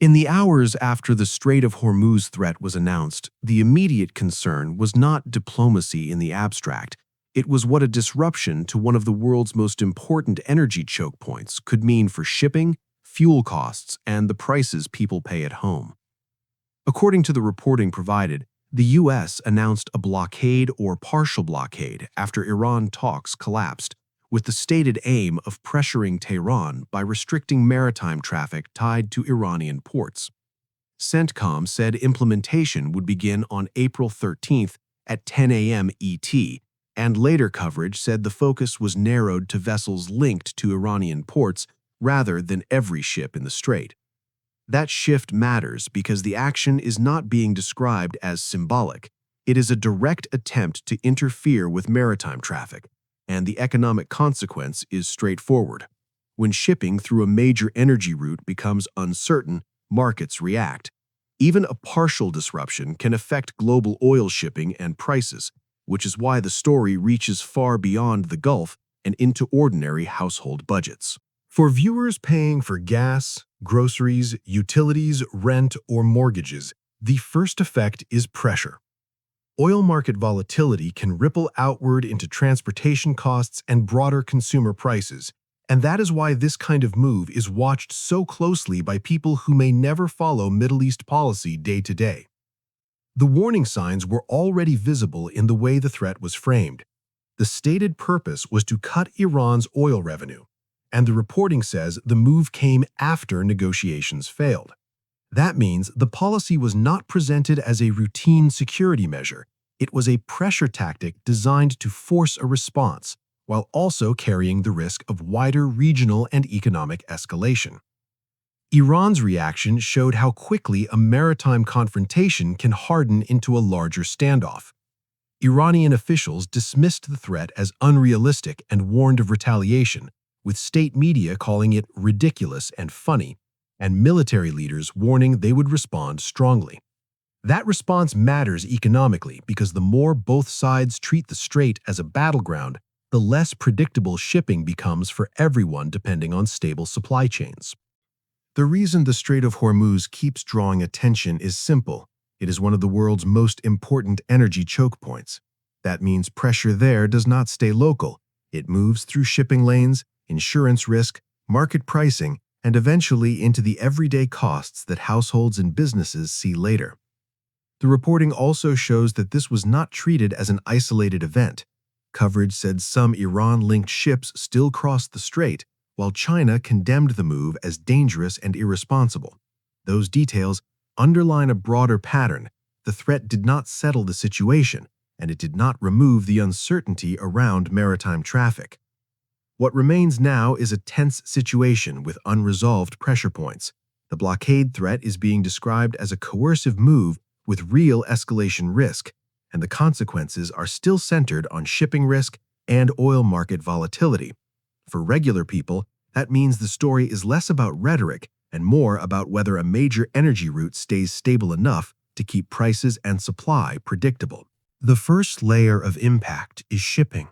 In the hours after the Strait of Hormuz threat was announced, the immediate concern was not diplomacy in the abstract. It was what a disruption to one of the world's most important energy choke points could mean for shipping, fuel costs, and the prices people pay at home. According to the reporting provided, the U.S. announced a blockade or partial blockade after Iran talks collapsed, with the stated aim of pressuring Tehran by restricting maritime traffic tied to Iranian ports. CENTCOM said implementation would begin on April 13th at 10 a.m. ET, and later coverage said the focus was narrowed to vessels linked to Iranian ports rather than every ship in the strait. That shift matters because the action is not being described as symbolic. It is a direct attempt to interfere with maritime traffic, and the economic consequence is straightforward. When shipping through a major energy route becomes uncertain, markets react. Even a partial disruption can affect global oil shipping and prices, which is why the story reaches far beyond the Gulf and into ordinary household budgets. For viewers paying for gas, groceries, utilities, rent, or mortgages, the first effect is pressure. Oil market volatility can ripple outward into transportation costs and broader consumer prices, and that is why this kind of move is watched so closely by people who may never follow Middle East policy day to day. The warning signs were already visible in the way the threat was framed. The stated purpose was to cut Iran's oil revenue, and the reporting says the move came after negotiations failed. That means the policy was not presented as a routine security measure. It was a pressure tactic designed to force a response, while also carrying the risk of wider regional and economic escalation. Iran's reaction showed how quickly a maritime confrontation can harden into a larger standoff. Iranian officials dismissed the threat as unrealistic and warned of retaliation, with state media calling it ridiculous and funny, and military leaders warning they would respond strongly. That response matters economically because the more both sides treat the strait as a battleground, the less predictable shipping becomes for everyone depending on stable supply chains. The reason the Strait of Hormuz keeps drawing attention is simple. It is one of the world's most important energy choke points. That means pressure there does not stay local. It moves through shipping lanes, insurance risk, market pricing, and eventually into the everyday costs that households and businesses see later. The reporting also shows that this was not treated as an isolated event. Coverage said some Iran-linked ships still crossed the strait, while China condemned the move as dangerous and irresponsible. Those details underline a broader pattern. The threat did not settle the situation, and it did not remove the uncertainty around maritime traffic. What remains now is a tense situation with unresolved pressure points. The blockade threat is being described as a coercive move with real escalation risk, and the consequences are still centered on shipping risk and oil market volatility. For regular people, that means the story is less about rhetoric and more about whether a major energy route stays stable enough to keep prices and supply predictable. The first layer of impact is shipping.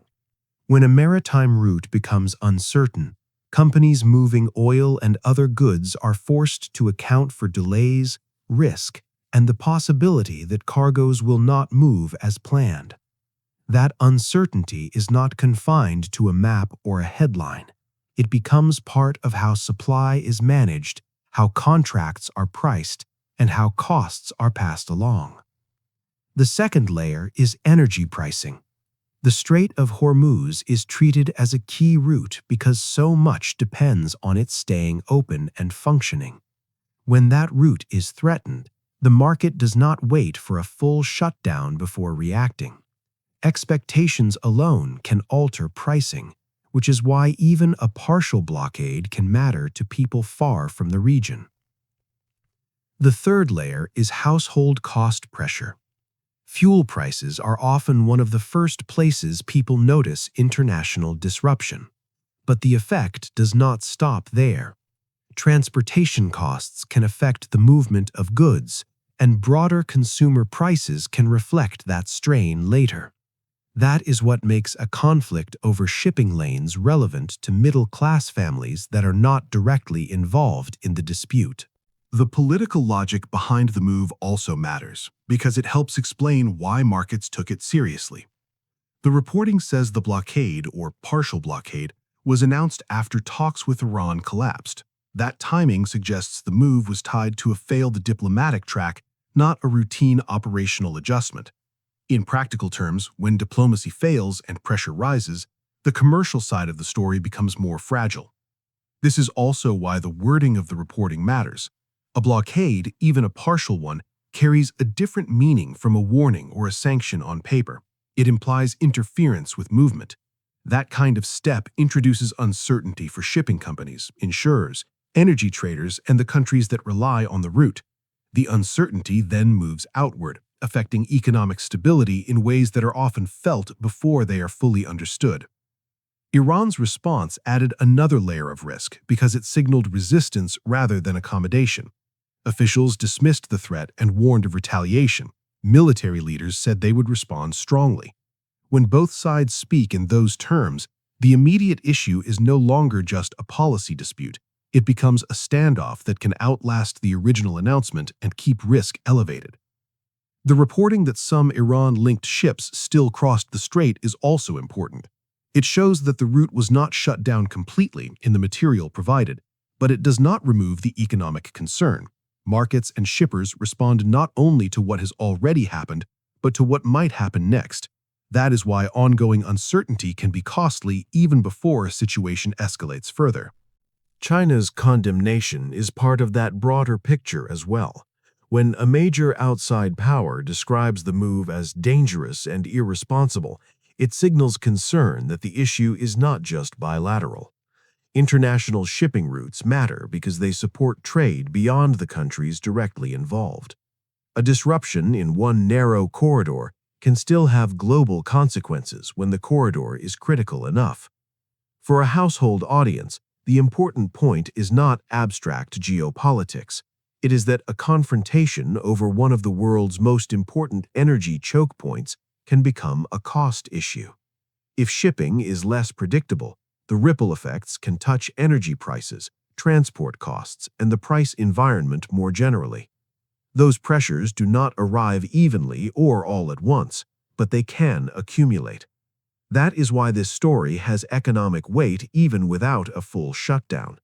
When a maritime route becomes uncertain, companies moving oil and other goods are forced to account for delays, risk, and the possibility that cargoes will not move as planned. That uncertainty is not confined to a map or a headline. It becomes part of how supply is managed, how contracts are priced, and how costs are passed along. The second layer is energy pricing. The Strait of Hormuz is treated as a key route because so much depends on it staying open and functioning. When that route is threatened, the market does not wait for a full shutdown before reacting. Expectations alone can alter pricing, which is why even a partial blockade can matter to people far from the region. The third layer is household cost pressure. Fuel prices are often one of the first places people notice international disruption. But the effect does not stop there. Transportation costs can affect the movement of goods, and broader consumer prices can reflect that strain later. That is what makes a conflict over shipping lanes relevant to middle-class families that are not directly involved in the dispute. The political logic behind the move also matters, because it helps explain why markets took it seriously. The reporting says the blockade, or partial blockade, was announced after talks with Iran collapsed. That timing suggests the move was tied to a failed diplomatic track, not a routine operational adjustment. In practical terms, when diplomacy fails and pressure rises, the commercial side of the story becomes more fragile. This is also why the wording of the reporting matters. A blockade, even a partial one, carries a different meaning from a warning or a sanction on paper. It implies interference with movement. That kind of step introduces uncertainty for shipping companies, insurers, energy traders, and the countries that rely on the route. The uncertainty then moves outward, affecting economic stability in ways that are often felt before they are fully understood. Iran's response added another layer of risk because it signaled resistance rather than accommodation. Officials dismissed the threat and warned of retaliation. Military leaders said they would respond strongly. When both sides speak in those terms, the immediate issue is no longer just a policy dispute. It becomes a standoff that can outlast the original announcement and keep risk elevated. The reporting that some Iran-linked ships still crossed the strait is also important. It shows that the route was not shut down completely in the material provided, but it does not remove the economic concern. Markets and shippers respond not only to what has already happened, but to what might happen next. That is why ongoing uncertainty can be costly even before a situation escalates further. China's condemnation is part of that broader picture as well. When a major outside power describes the move as dangerous and irresponsible, it signals concern that the issue is not just bilateral. International shipping routes matter because they support trade beyond the countries directly involved. A disruption in one narrow corridor can still have global consequences when the corridor is critical enough. For a household audience, the important point is not abstract geopolitics. It is that a confrontation over one of the world's most important energy choke points can become a cost issue. If shipping is less predictable, the ripple effects can touch energy prices, transport costs, and the price environment more generally. Those pressures do not arrive evenly or all at once, but they can accumulate. That is why this story has economic weight even without a full shutdown.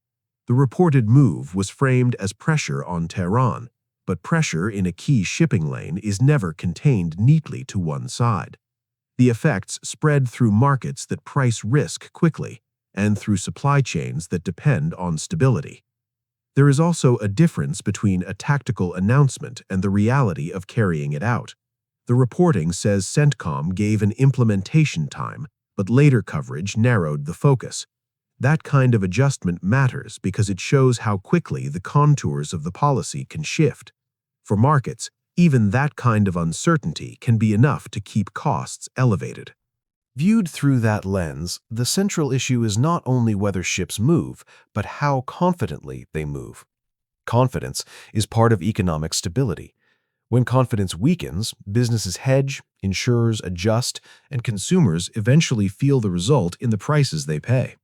The reported move was framed as pressure on Tehran, but pressure in a key shipping lane is never contained neatly to one side. The effects spread through markets that price risk quickly, and through supply chains that depend on stability. There is also a difference between a tactical announcement and the reality of carrying it out. The reporting says CENTCOM gave an implementation time, but later coverage narrowed the focus. That kind of adjustment matters because it shows how quickly the contours of the policy can shift. For markets, even that kind of uncertainty can be enough to keep costs elevated. Viewed through that lens, the central issue is not only whether ships move, but how confidently they move. Confidence is part of economic stability. When confidence weakens, businesses hedge, insurers adjust, and consumers eventually feel the result in the prices they pay.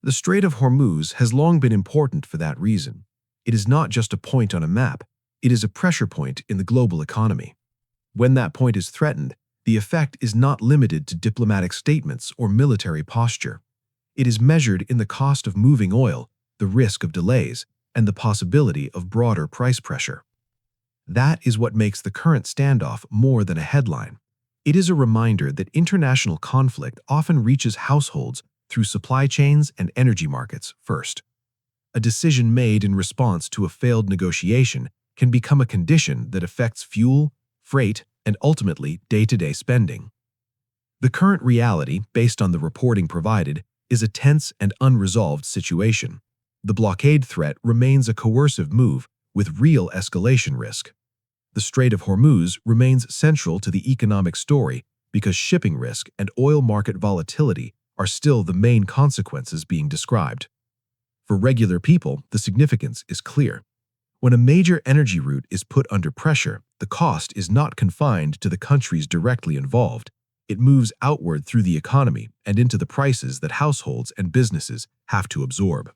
The Strait of Hormuz has long been important for that reason. It is not just a point on a map, it is a pressure point in the global economy. When that point is threatened, the effect is not limited to diplomatic statements or military posture. It is measured in the cost of moving oil, the risk of delays, and the possibility of broader price pressure. That is what makes the current standoff more than a headline. It is a reminder that international conflict often reaches households through supply chains and energy markets first. A decision made in response to a failed negotiation can become a condition that affects fuel, freight, and ultimately day-to-day spending. The current reality, based on the reporting provided, is a tense and unresolved situation. The blockade threat remains a coercive move with real escalation risk. The Strait of Hormuz remains central to the economic story because shipping risk and oil market volatility are still the main consequences being described. For regular people, the significance is clear. When a major energy route is put under pressure, the cost is not confined to the countries directly involved. It moves outward through the economy and into the prices that households and businesses have to absorb.